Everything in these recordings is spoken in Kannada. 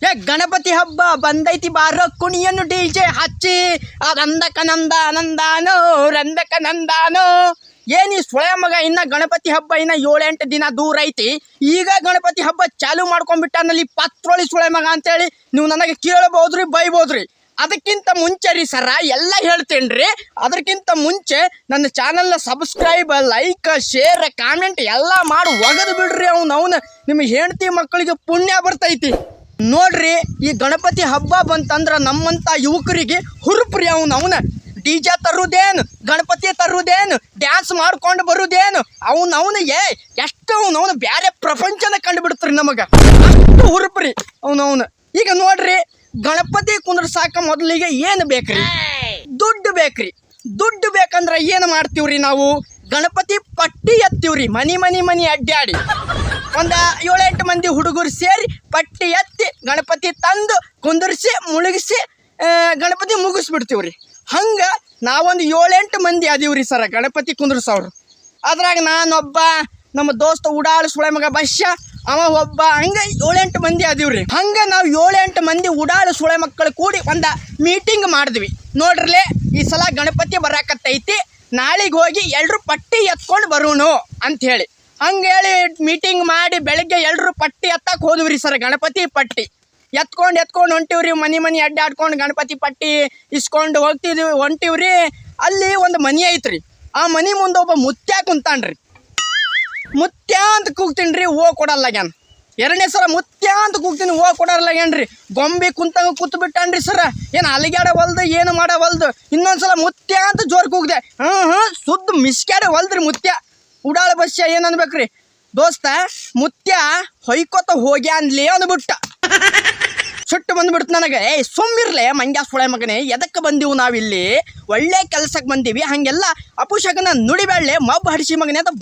ಗಣಪತಿ ಹಬ್ಬ ಬಂದೈತಿ ಬಾರ ಕುಣಿಯನ್ನು DJ ಹಚ್ಚಿ ಅದಂದಕ ನಂದಾನೋ ರಂದಕ ನಂದಾನೋ. ಏನು ಈ ಸೊಳೆ ಮಗ ಇನ್ನ ಗಣಪತಿ ಹಬ್ಬ ಇನ್ನ 7-8 ದಿನ ದೂರ ಐತಿ, ಈಗ ಗಣಪತಿ ಹಬ್ಬ ಚಾಲು ಮಾಡ್ಕೊಂಡ್ಬಿಟ್ಟಾನಲ್ಲಿ ಪತ್ರೊಳಿ ಸೊಳೆ ಮಗ ಅಂತೇಳಿ ನೀವು ನನಗೆ ಕೇಳಬಹುದ್ರಿ, ಬೈಬೋದ್ರಿ. ಅದಕ್ಕಿಂತ ಮುಂಚೆ ರೀ ಸರ ಎಲ್ಲ ಹೇಳ್ತೇನ್ರಿ. ಅದಕ್ಕಿಂತ ಮುಂಚೆ ನನ್ನ ಚಾನಲ್ನ ಸಬ್ಸ್ಕ್ರೈಬ್, ಲೈಕ್, ಶೇರ್, ಕಾಮೆಂಟ್ ಎಲ್ಲ ಮಾಡಿ ಒಗದು ಬಿಡ್ರಿ. ಅವನು ನಿಮಗೆ ಹೆಂಡತಿ ಮಕ್ಕಳಿಗೆ ಪುಣ್ಯ ಬರ್ತೈತಿ ನೋಡ್ರಿ. ಈ ಗಣಪತಿ ಹಬ್ಬ ಬಂತಂದ್ರ ನಮ್ಮಂತ ಯುವಕರಿಗೆ ಹುರುಪ್ರಿ. ಅವನ DJ ತರುದೇನು, ಗಣಪತಿ ತರುದೇನು, ಡ್ಯಾನ್ಸ್ ಮಾಡ್ಕೊಂಡು ಬರುದೇನು, ಅವನು ಎಷ್ಟು ಅವನು ಬ್ಯಾರೆ ಪ್ರಪಂಚನ ಕಂಡು ಬಿಡ್ತ್ರಿ ನಮಗ, ಅಷ್ಟು ಹುರುಪ್ರಿ ಅವನು. ಈಗ ನೋಡ್ರಿ, ಗಣಪತಿ ಕುಂದ್ರಸಾಕ ಮೊದಲಿಗೆ ಏನು ಬೇಕ್ರಿ? ದುಡ್ಡು ಬೇಕ್ರಿ. ದುಡ್ಡು ಬೇಕಂದ್ರ ಏನು ಮಾಡ್ತೀವ್ರಿ ನಾವು? ಗಣಪತಿ ಪಟ್ಟಿ ಎತ್ತೀವ್ರಿ. ಮನಿ ಅಡ್ಡಾಡಿ ಒಂದು 7-8 ಮಂದಿ ಹುಡುಗರು ಸೇರಿ ಪಟ್ಟಿ ಎತ್ತಿ ಗಣಪತಿ ತಂದು ಕುಂದರ್ಸಿ ಮುಳುಗಿಸಿ ಗಣಪತಿ ಮುಗಿಸ್ಬಿಡ್ತೀವ್ರಿ. ಹಂಗ ನಾವೊಂದು 7-8 ಮಂದಿ ಅದೀವ್ರಿ ಸರ ಗಣಪತಿ ಕುಂದ್ರಸವ್ರು. ಅದ್ರಾಗ ನಾನೊಬ್ಬ, ನಮ್ಮ ದೋಸ್ತ ಉಡಾಳು ಸುಳೆ ಮಗ ಬಶ್ಯ ಅವ ಒಬ್ಬ, ಹಂಗೆ 7-8 ಮಂದಿ ಅದೀವ್ರಿ. ಹಂಗೆ ನಾವು 7-8 ಮಂದಿ ಉಡಾಳು ಸುಳೆ ಮಕ್ಕಳು ಕೂಡಿ ಒಂದು ಮೀಟಿಂಗ್ ಮಾಡಿದ್ವಿ. ನೋಡ್ರಲ್ಲೇ, ಈ ಸಲ ಗಣಪತಿ ಬರಾಕತ್ತೈತಿ, ನಾಳೆಗೆ ಹೋಗಿ ಎಲ್ರು ಪಟ್ಟಿ ಎತ್ಕೊಂಡು ಬರೋನು ಅಂಥೇಳಿ. ಹಂಗೇಳಿ ಮೀಟಿಂಗ್ ಮಾಡಿ ಬೆಳಗ್ಗೆ ಎಲ್ರು ಪಟ್ಟಿ ಎತ್ತಕ್ಕೆ ಹೋದ್ವಿ ಸರ್. ಗಣಪತಿ ಪಟ್ಟಿ ಎತ್ಕೊಂಡು ಹೊಂಟಿವ್ರಿ. ಮನಿ ಅಡ್ಡಾಡ್ಕೊಂಡು ಗಣಪತಿ ಪಟ್ಟಿ ಇಸ್ಕೊಂಡು ಹೊಂಟಿವ್ರಿ. ಅಲ್ಲಿ ಒಂದು ಮನಿ ಐತ್ರಿ. ಆ ಮನಿ ಮುಂದೆ ಒಬ್ಬ ಮುತ್ಯ ಕುಂತಾನ್ರಿ. ಮುತ್ಯ ಅಂತ ಕೂಗ್ತೀನಿ, ಕೊಡಲ್ಲಾಗ್ಯಾನ. 2ನೇ ಸಲ ಮುತ್ಯ ಅಂತ ಕೂಗ್ತೀನಿ, ಕೊಡಲ್ಲಾಗ್ಯಾನ್ರಿ. ಗೊಂಬೆ ಕುಂತಂಗ ಕೂತ್ ಬಿಟ್ಟಾನ್ರಿ ಸರ. ಏನು ಅಲಿಗಾಡವಲ್ದು, ಏನು ಮಾಡವಲ್ದು. ಇನ್ನೊಂದ್ಸಲ ಮುತ್ಯ ಅಂತ ಜೋರ್ ಕೂಗ್ದೆ. ಸುದ್ದು ಮಿಸ್ಕ್ಯಾಡವಲ್ದ್ರಿ ಮುತ್ಯ. ಉಡಾಳ ಬಸ್ಯ ಏನು ಅನ್ಬೇಕ್ರಿ, ದೋಸ್ತ ಮುತ್ಯ ಹೊಯ್ಕೋತ ಹೋಗ್ಯಾ ಅನ್ಲಿ ಅಂದ್ಬಿಟ್ಟ. ಸುಟ್ಟು ಬಂದ್ಬಿಡ್ತು ನನಗೆ. ಸುಮ್ಮಿರ್ಲೆ ಮಂಗ್ಯಾ ಸುಳೆ ಮಗನೇ, ಎದಕ್ಕೆ ಬಂದೀವು ನಾವಿಲ್ಲಿ? ಒಳ್ಳೆ ಕೆಲ್ಸಕ್ಕೆ ಬಂದೀವಿ, ಹಂಗೆಲ್ಲ ಅಪುಷಕನ ನುಡಿಬೇಡ್ಲೆ, ಮಬ್ಬ ಹಡಿಸಿ ಮಗನೇ ಅಂತ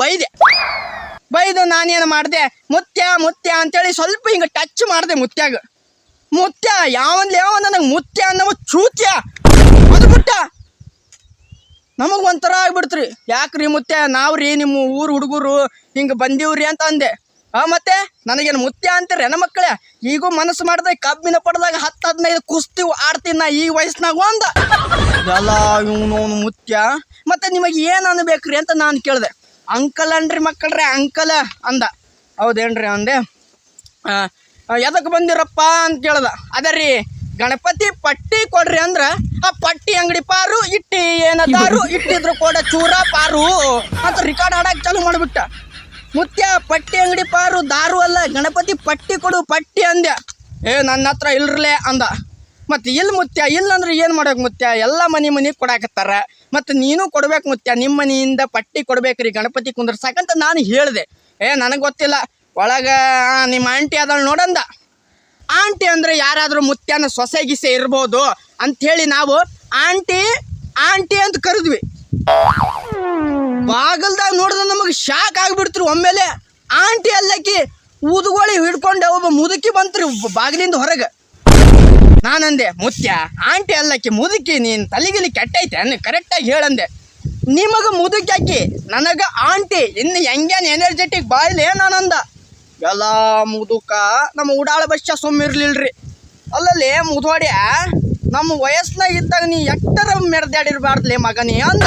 ಬೈದು ನಾನೇನು ಮಾಡಿದೆ, ಮುತ್ಯ ಅಂತೇಳಿ ಸ್ವಲ್ಪ ಹಿಂಗೆ ಟಚ್ ಮಾಡಿದೆ ಮುತ್ಯಾಗ. ಮುತ್ಯ ಯಾವನ್ಲಿ ನನಗೆ ಮುತ್ಯ ಅನ್ನೋ ಚೂತ್ಯ ಅಂದ್ಬಿಟ್ಟ. ನಮಗೆ ಒಂಥರ ಆಗ್ಬಿಡ್ತ್ರಿ. ಯಾಕ್ರಿ ಮುತ್ಯ, ನಾವ್ರಿ ನಿಮ್ಮ ಊರು ಹುಡುಗರು ಹಿಂಗೆ ಬಂದೀವ್ರಿ ಅಂತ ಅಂದೆ. ಮತ್ತೆ ನನಗೇನು ಮುತ್ಯ ಅಂತೀರಿ ಹೆಣ್ಣ ಮಕ್ಕಳೇ? ಈಗೂ ಮನಸ್ಸು ಮಾಡಿದೆ, ಕಬ್ಬಿನ ಪಡೆದಾಗ 10-15 ಕುಸ್ತಿ ಆಡ್ತೀನಿ ನಾ ಈ ವಯಸ್ಸಿನಾಗ ಅಂದ. ಎಲ್ಲ ಇವನು ಮುತ್ಯ. ಮತ್ತೆ ನಿಮಗೆ ಏನು ಅನ್ಬೇಕ್ರಿ ಅಂತ ನಾನು ಕೇಳಿದೆ. ಅಂಕಲ್ ಅನ್ರಿ ಮಕ್ಕಳ್ರೆ, ಅಂಕಲ ಅಂದ. ಹೌದೇನ್ರಿ ಅಂದೆ. ಎದಕ್ಕೆ ಬಂದಿರಪ್ಪ ಅಂತ ಕೇಳ್ದ. ಅದ ರೀ ಗಣಪತಿ ಪಟ್ಟಿ ಕೊಡ್ರಿ ಅಂದ್ರ ಆ ಪಟ್ಟಿ ಅಂಗಡಿ ಪಾರು ಇಟ್ಟಿ ಏನದಾರು ಇಟ್ಟಿದ್ರು ಕೊಡ ಚೂರ ಪಾರು ಅಂತ ರಿಕಾರ್ಡ್ ಆಡಕ್ಕೆ ಚಾಲು ಮಾಡಿಬಿಟ್ಟ. ಮುತ್ಯ ಪಟ್ಟಿ ಅಂಗಡಿ ಪಾರು ದಾರು ಅಲ್ಲ, ಗಣಪತಿ ಪಟ್ಟಿ ಕೊಡು ಪಟ್ಟಿ ಅಂದೆ. ನನ್ನ ಹತ್ರ ಇಲ್ರಲೇ ಅಂದ. ಮತ್ತು ಇಲ್ಲಿ ಮುತ್ಯ ಇಲ್ಲಂದ್ರೆ ಏನು ಮಾಡೋಕೆ ಮುತ್ಯ? ಎಲ್ಲ ಮನೆ ಕೊಡಾಕತ್ತಾರ, ಮತ್ತು ನೀನು ಕೊಡ್ಬೇಕು ಮುತ್ಯ, ನಿಮ್ಮ ಮನೆಯಿಂದ ಪಟ್ಟಿ ಕೊಡ್ಬೇಕ್ರಿ ಗಣಪತಿ ಕುಂದ್ರಸಾಕಂತ ನಾನು ಹೇಳಿದೆ. ನನಗೆ ಗೊತ್ತಿಲ್ಲ, ಒಳಗೆ ನಿಮ್ಮ ಆಂಟಿ ಅದಳು ನೋಡಂದ. ಆಂಟಿ ಅಂದರೆ ಯಾರಾದರೂ ಮುತ್ಯನ ಸೊಸೆ ಗಿಸೆ ಇರ್ಬೋದು ಅಂಥೇಳಿ ನಾವು ಆಂಟಿ ಅಂತ ಕರೆದ್ವಿ. ಬಾಗಲ್ದಾಗ ನೋಡಿದ್ರೆ ನಮಗೆ ಶಾಕ್ ಆಗಿಬಿಡ್ತ್ರಿ. ಒಮ್ಮೆಲೆ ಆಂಟಿ ಅಲ್ಲಕ್ಕಿ ಊದುಗೋಳಿ ಹಿಡ್ಕೊಂಡು ಒಬ್ಬ ಮುದುಕಿ ಬಂತ್ರಿ ಬಾಗಿಲಿಂದ ಹೊರಗೆ. ನಾನಂದೆ, ಮುತ್ಯ ಆಂಟಿ ಅಲ್ಲಕ್ಕಿ ಮುದುಕಿ, ನೀನು ತಲೆಗಿಲಿ ಕೆಟ್ಟೈತೆ ಅನ್ನ ಕರೆಕ್ಟಾಗಿ ಹೇಳಂದೆ. ನಿಮಗೆ ಮುದುಕಿ ಹಾಕಿ, ನನಗೆ ಆಂಟಿ, ಇನ್ನು ಹೆಂಗೇನು ಎನರ್ಜೆಟಿಕ್ ಬಾಯ್ಲೆ ನಾನಂದ. ಎಲ್ಲ ಮುದುಕ ನಮ್ಮ ಉಡಾಳ ಬಸ್ಸ ಸುಮ್ಮಿರ್ಲಿಲ್ರಿ. ಅಲ್ಲಲ್ಲಿ ಮುದೋಡ್ಯ, ನಮ್ಮ ವಯಸ್ಸಿನಾಗ ಇದ್ದಾಗ ನೀ ಎಟ್ಟರ ಮೆರೆದಾಡಿರ್ಬಾರ್ದ್ಲೆ ಮಗನೇ ಅಂದ.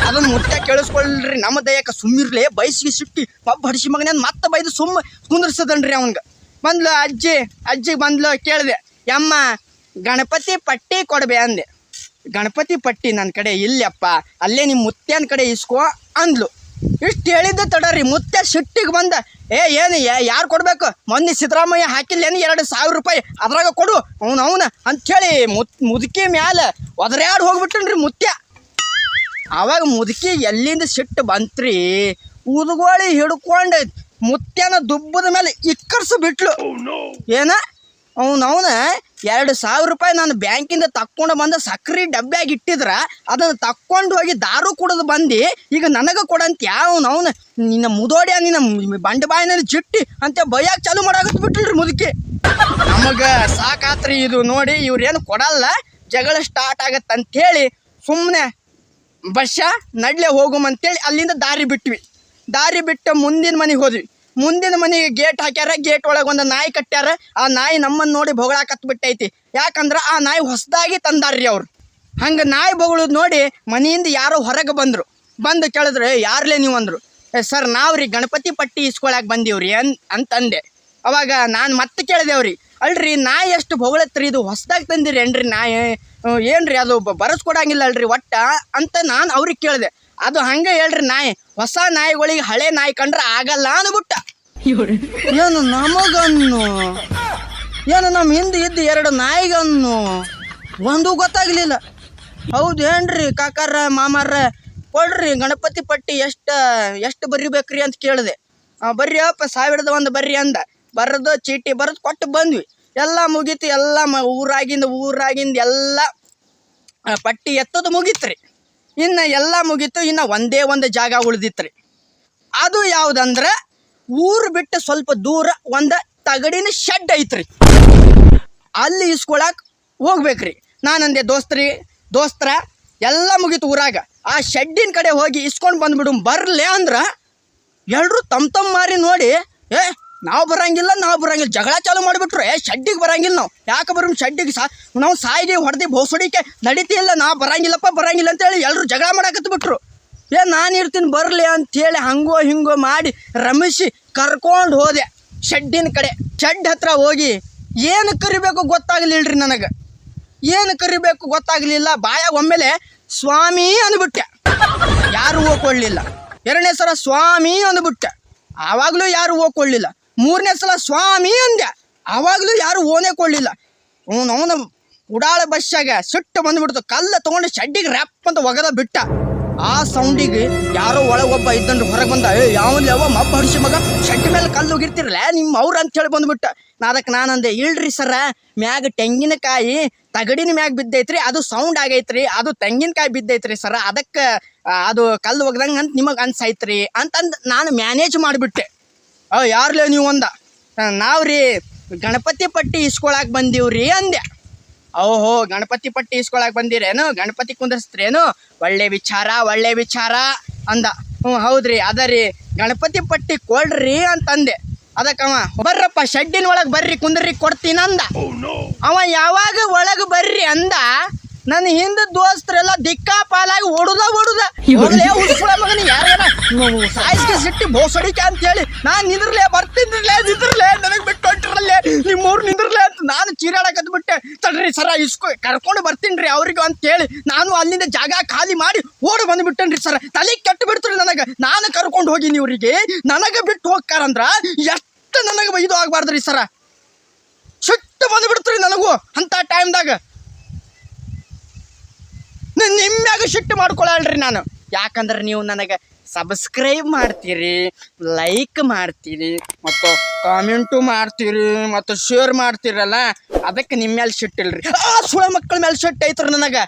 ಅದನ್ನು ಮುತ್ಯ ಕೇಳಿಸ್ಕೊಳ್ರಿ. ನಮ್ಮ ದಯಕ್ಕೆ ಸುಮ್ಮಿರ್ಲಿ, ಬಯಸಿಗೆ ಸಿಟ್ಟಿ ಪಬ್ಬ ಹಡಿಸಿ ಮಗನೇ ಮತ್ತೆ ಬೈದು ಕುಂದ್ರಸದನ್ರಿ ಅವನ್ಗೆ. ಬಂದ್ಲು ಅಜ್ಜಿಗೆ ಬಂದ್ಲು. ಕೇಳಿದೆ, ಯಮ್ಮ ಗಣಪತಿ ಪಟ್ಟಿ ಕೊಡ್ಬೇ ಅಂದೆ. ಗಣಪತಿ ಪಟ್ಟಿ ನನ್ನ ಕಡೆ ಇಲ್ಲಪ್ಪ, ಅಲ್ಲೇ ನಿಮ್ಮ ಮುತ್ಯನ ಕಡೆ ಇಸ್ಕೋ ಅಂದ್ಲು. ಇಷ್ಟು ಹೇಳಿದ್ದೆ ತಡರಿ ಮುತ್ಯ ಸಿಟ್ಟಿಗೆ ಬಂದ. ಏನು ಯಾರು ಕೊಡ್ಬೇಕು? ಮೊನ್ನೆ ಸಿದ್ದರಾಮಯ್ಯ ಹಾಕಿಲ್ಲೇನು 2,000 ರೂಪಾಯಿ, ಅದ್ರಾಗ ಕೊಡು ಅವನ ಅಂಥೇಳಿ ಮುದುಕಿ ಮ್ಯಾಲೆ ಒದರ್ಯಾಡಿ ಹೋಗ್ಬಿಟ್ಟನ್ರಿ ಮುತ್ಯ. ಆವಾಗ ಮುದುಕಿ ಎಲ್ಲಿಂದ ಸಿಟ್ಟು ಬಂತ್ರಿ, ಊದುಗೋಳಿ ಹಿಡ್ಕೊಂಡು ಮುತ್ಯನ ದುಬ್ಬದ ಮೇಲೆ ಇಕ್ಕರ್ಸಿ ಬಿಟ್ಲು. ಏನ ಅವನ 2,000 ರೂಪಾಯಿ ನಾನು ಬ್ಯಾಂಕಿಂದ ತಕ್ಕೊಂಡು ಬಂದ ಸಕ್ರೆ ಡಬ್ಬ್ಯಾಗಿ ಇಟ್ಟಿದ್ರ ಅದನ್ನು ತಕ್ಕೊಂಡು ಹೋಗಿ ದಾರು ಕುಡಿದು ಬಂದು ಈಗ ನನಗೆ ಕೊಡಂತ ಅವನು ನಿನ್ನ ಮುದೋಡ್ಯ, ನಿನ್ನ ಬಂಡ ಬಾಯಿನಲ್ಲಿ ಚಿಟ್ಟಿ ಅಂತ ಬೈಯಾಕೆ ಚಾಲು ಮಾಡಾಕತ್ ಬಿಟ್ಲ್ರಿ ಮುದುಕಿ. ನಮಗೆ ಸಾಕಾತ್ರಿ ಇದು ನೋಡಿ. ಇವ್ರೇನು ಕೊಡಲ್ಲ, ಜಗಳ ಸ್ಟಾರ್ಟ್ ಆಗತ್ತಂಥೇಳಿ ಸುಮ್ಮನೆ ಬಸ್ಸ ನಡ್ಲೆ ಹೋಗುಮಂತೇಳಿ ಅಲ್ಲಿಂದ ದಾರಿ ಬಿಟ್ವಿ. ದಾರಿ ಬಿಟ್ಟು ಮುಂದಿನ ಮನೆಗೆ ಹೋದ್ವಿ. ಮುಂದಿನ ಮನೆಗೆ ಗೇಟ್ ಹಾಕ್ಯಾರ, ಗೇಟ್ ಒಳಗೆ ಒಂದು ನಾಯಿ ಕಟ್ಟ್ಯಾರ. ಆ ನಾಯಿ ನಮ್ಮನ್ನು ನೋಡಿ ಬೊಗಳಾಕತ್ಬಿಟ್ಟೈತಿ. ಯಾಕಂದ್ರೆ ಆ ನಾಯಿ ಹೊಸದಾಗಿ ತಂದಾರ್ರಿ ಅವ್ರು. ಹಂಗೆ ನಾಯಿ ಬೊಗಳೋದು ನೋಡಿ ಮನೆಯಿಂದ ಯಾರೋ ಹೊರಗೆ ಬಂದು ಕೇಳಿದ್ರೆ ಯಾರ್ಲೇ ನೀವು ಅಂದರು. ಸರ್ ನಾವು ರೀ ಗಣಪತಿ ಪಟ್ಟಿ ಇಸ್ಕೊಳಕ್ಕೆ ಬಂದೀವ್ರಿ ಅಂತಂದೆ. ಅವಾಗ ನಾನು ಮತ್ತೆ ಕೇಳಿದೆವ್ರಿ, ಅಲ್ರಿ ನಾಯಿ ಎಷ್ಟು ಬೊಗಳತ್ರಿ, ಇದು ಹೊಸದಾಗಿ ತಂದಿರಿ ಏನ್ರಿ ನಾಯಿ, ಏನ್ರಿ ಅದು ಬರೆಸ್ಕೊಡಂಗಿಲ್ಲ ಅಲ್ರಿ ಒಟ್ಟ ಅಂತ ನಾನು ಅವ್ರಿಗೆ ಕೇಳಿದೆ. ಅದು ಹಂಗೆ ಹೇಳ್ರಿ ನಾಯಿ, ಹೊಸ ನಾಯಿಗಳಿಗೆ ಹಳೆ ನಾಯಿ ಕಂಡ್ರೆ ಆಗಲ್ಲ ಅಂದ್ಬಿಟ್ಟ. ಏನು ನಮಗನ್ನು, ಏನು ನಮ್ಮ ಹಿಂದೆ ಇದ್ದು 2 ನಾಯಿಗನ್ನು ಒಂದು ಗೊತ್ತಾಗ್ಲಿಲ್ಲ. ಹೌದೇನ್ರಿ ಕಾಕಾರ ಮಾಮಾರ, ಕೊಡ್ರಿ ಗಣಪತಿ ಪಟ್ಟಿ ಎಷ್ಟು ಬರಿಬೇಕ್ರಿ ಅಂತ ಕೇಳಿದೆ. ಬರ್ರಿ ಅಪ್ಪ 1001 ಬರ್ರಿ ಅಂದ. ಬರೆದು ಚೀಟಿ ಬರೆದು ಕೊಟ್ಟು ಬಂದ್ವಿ. ಎಲ್ಲ ಮುಗೀತು. ಎಲ್ಲ ಊರಾಗಿಂದ ಎಲ್ಲ ಪಟ್ಟಿ ಎತ್ತೋದು ಮುಗೀತ್ರಿ. ಇನ್ನು ಎಲ್ಲ ಮುಗೀತು. ಇನ್ನು ಒಂದೇ ಒಂದು ಜಾಗ ಉಳಿದಿತ್ರಿ. ಅದು ಯಾವುದಂದ್ರೆ ಊರು ಬಿಟ್ಟು ಸ್ವಲ್ಪ ದೂರ ಒಂದು ತಗಡಿನ ಶೆಡ್ ಐತ್ರಿ. ಅಲ್ಲಿ ಇಸ್ಕೊಳಕ್ಕೆ ಹೋಗ್ಬೇಕ್ರಿ. ನಾನಂದೆ ದೋಸ್ತರ ಎಲ್ಲ ಮುಗೀತು ಊರಾಗ, ಆ ಶೆಡ್ಡಿನ ಕಡೆ ಹೋಗಿ ಇಸ್ಕೊಂಡು ಬಂದ್ಬಿಡು ಬರಲೇ ಅಂದ್ರೆ ಎಲ್ಲರೂ ತಮ್ಮ ಮಾರಿ ನೋಡಿ, ನಾವು ಬರಂಗಿಲ್ಲ ಜಗಳ ಚಾಲು ಮಾಡಿಬಿಟ್ರು. ಶೆಡ್ಡಿಗೆ ಬರಂಗಿಲ್ಲ, ನಾವು ಯಾಕೆ ಬರೋ ಶೆಡ್ಡಿಗೆ ನಾವು ಸಾಯಿಗೆ ಹೊಡೆದು ಬೋಸಡಿಕೆ ನಡೀತಿಲ್ಲ, ನಾವು ಬರಂಗಿಲ್ಲ ಅಂತೇಳಿ ಎಲ್ಲರೂ ಜಗಳ ಮಾಡಾಕತ್ಬಿಟ್ರು. ನಾನು ಇರ್ತೀನಿ ಬರಲಿ ಅಂಥೇಳಿ ಹಂಗೋ ಹಿಂಗೋ ಮಾಡಿ ರಮಿಸಿ ಕರ್ಕೊಂಡು ಹೋದೆ ಶೆಡ್ಡಿನ ಕಡೆ. ಶೆಡ್ ಹತ್ರ ಹೋಗಿ ಏನು ಕರಿಬೇಕು ಗೊತ್ತಾಗಲಿಲ್ಲರಿ ನನಗೆ. ಏನು ಕರಿಬೇಕು ಗೊತ್ತಾಗಲಿಲ್ಲ. ಬಾಯಾಗ ಒಮ್ಮೆಲೆ ಸ್ವಾಮಿ ಅಂದ್ಬಿಟ್ಟೆ, ಯಾರು ಹೋಗ್ಕೊಳ್ಳಿಲ್ಲ. 2ನೇ ಸಲ ಸ್ವಾಮಿ ಅಂದ್ಬಿಟ್ಟೆ, ಆವಾಗಲೂ ಯಾರು ಹೋಗ್ಕೊಳ್ಳಿಲ್ಲ. 3ನೇ ಸಲ ಸ್ವಾಮಿ ಅಂದೆ, ಆವಾಗಲೂ ಯಾರು ಓನೇ ಕೊಳ್ಳಿಲ್ಲ. ಅವನ ಉಡಾಳ ಬಸ್ಸಾಗ ಸಿಟ್ಟು ಬಂದ್ಬಿಡ್ತು. ಕಲ್ಲ ತೊಗೊಂಡು ಶೆಡ್ಡಿಗೆ ರ್ಯಾಪ್ ಅಂತ ಒಗದ ಬಿಟ್ಟ. ಆ ಸೌಂಡಿಗೆ ಯಾರೋ ಒಳಗೊಬ್ಬ ಇದ್ದಂಡ್ರು ಹೊರಗೆ ಬಂದ. ಯಾವನ್ಲಿ ಮಬ್ಬ ಹಡಿಸಿ ಮಗ, ಶೆಡ್ ಮೇಲೆ ಕಲ್ಲು ಹೋಗಿರ್ತಿರಲ್ಲ ನಿಮ್ಮ ಅವ್ರು ಅಂತೇಳಿ ಬಂದ್ಬಿಟ್ಟ. ಅದಕ್ಕೆ ನಾನಂದೆ, ಇಲ್ರಿ ಸರ ಮ್ಯಾಗ ತೆಂಗಿನಕಾಯಿ ತಗಡಿನ ಮ್ಯಾಗ ಬಿದ್ದೈತ್ರಿ, ಅದು ಸೌಂಡ್ ಆಗೈತ್ರಿ, ಅದು ತೆಂಗಿನಕಾಯಿ ಬಿದ್ದೈತ್ರಿ ಸರ, ಅದಕ್ಕೆ ಅದು ಕಲ್ಲು ಒಗ್ದಂಗೆ ಅಂತ ನಿಮಗೆ ಅನ್ಸೈತ್ರಿ ಅಂತಂದು ನಾನು ಮ್ಯಾನೇಜ್ ಮಾಡಿಬಿಟ್ಟೆ. ಯಾರ್ಲೇ ನೀವು ಅಂದ. ನಾವು ರೀ ಗಣಪತಿ ಪಟ್ಟಿ ಇಸ್ಕೊಳಕ್ಕೆ ಬಂದೀವ್ರಿ ಅಂದೆ. ಓಹೋ ಗಣಪತಿ ಪಟ್ಟಿ ಇಸ್ಕೊಳಕ್ಕೆ ಬಂದಿರೇನು, ಗಣಪತಿ ಕುಂದರ್ಸ್ತ್ರೇನು, ಒಳ್ಳೆ ವಿಚಾರ ಅಂದ. ಹೌದ್ರಿ, ಅದ ರೀ ಗಣಪತಿ ಪಟ್ಟಿ ಕೊಡ್ರಿ ಅಂತಂದೆ. ಅದಕ್ಕವ ಬರ್ರಪ್ಪ ಶೆಡ್ಡಿನ ಒಳಗೆ ಬರ್ರಿ ಕುಂದ್ರಿ ಕೊಡ್ತೀನಿ ಅಂದ. ಅವ ಯಾವಾಗ ಒಳಗೆ ಬರ್ರಿ ಅಂದ, ನನ್ನ ಹಿಂದೆ ದೋಸ್ತರೆಲ್ಲ ದಿಕ್ಕಾಪಾಲಾಗಿ ಹೊಡುದ ಮಗನ ಯಾರ್ಯಾರ ಸಾಯಿಸ್ಗೆ ಸಿಟ್ಟಿ ಬೋಸಡಿಕೆ ಅಂತೇಳಿ ನಾನು ಬರ್ತಿದ್ರಲೇ ನನಗೆ ಬಿಟ್ಟು ಹೊಂಟ್ರಲ್ಲೇ ನಿಮ್ಮವ್ರು ನಿಂದ್ರಲೇ ಅಂತ ನಾನು ಚೀರಾಡಕತ್ಬಿಟ್ಟೆ. ತಡ್ರಿ ಸರ ಕರ್ಕೊಂಡು ಬರ್ತೀನಿ ರೀ ಅವ್ರಿಗೂ ಅಂತೇಳಿ ನಾನು ಅಲ್ಲಿಂದ ಜಾಗ ಖಾಲಿ ಮಾಡಿ ಓಡಿ ಬಂದುಬಿಟ್ಟೇನ್ರಿ ಸರ. ತಲೆ ಕೆಟ್ಟು ಬಿಡ್ತೀರಿ ನನಗೆ. ನಾನು ಕರ್ಕೊಂಡು ಹೋಗಿನಿ ಇವ್ರಿಗೆ, ನನಗೆ ಬಿಟ್ಟು ಹೋಗ್ತಾರಂದ್ರ ಎಷ್ಟು ನನಗೆ ಇದು ಆಗ್ಬಾರ್ದ್ರಿ ಸರ. ಸಿಟ್ಟು ಬಂದುಬಿಡ್ತೀರಿ ನನಗೂ ಅಂಥ ಟೈಮ್ದಾಗ. ನಿಮ್ಮ್ಯಾಗ ಸಿಟ್ಟು ಮಾಡ್ಕೊಳ್ಳಲ್ರಿ ನಾನು. ಯಾಕಂದ್ರೆ ನೀವು ನನಗೆ ಸಬ್ಸ್ಕ್ರೈಬ್ ಮಾಡ್ತೀರಿ, ಲೈಕ್ ಮಾಡ್ತೀರಿ, ಮತ್ತು ಕಾಮೆಂಟು ಮಾಡ್ತೀರಿ, ಮತ್ತು ಶೇರ್ ಮಾಡ್ತೀರಲ್ಲ, ಅದಕ್ಕೆ ನಿಮ್ಮ ಮೇಲೆ ಸಿಟ್ಟಿಲ್ರಿ. ಸುಳ್ಳ ಮಕ್ಕಳ ಮೇಲೆ ಸಿಟ್ಟು ಐತ್ರಿ ನನಗೆ.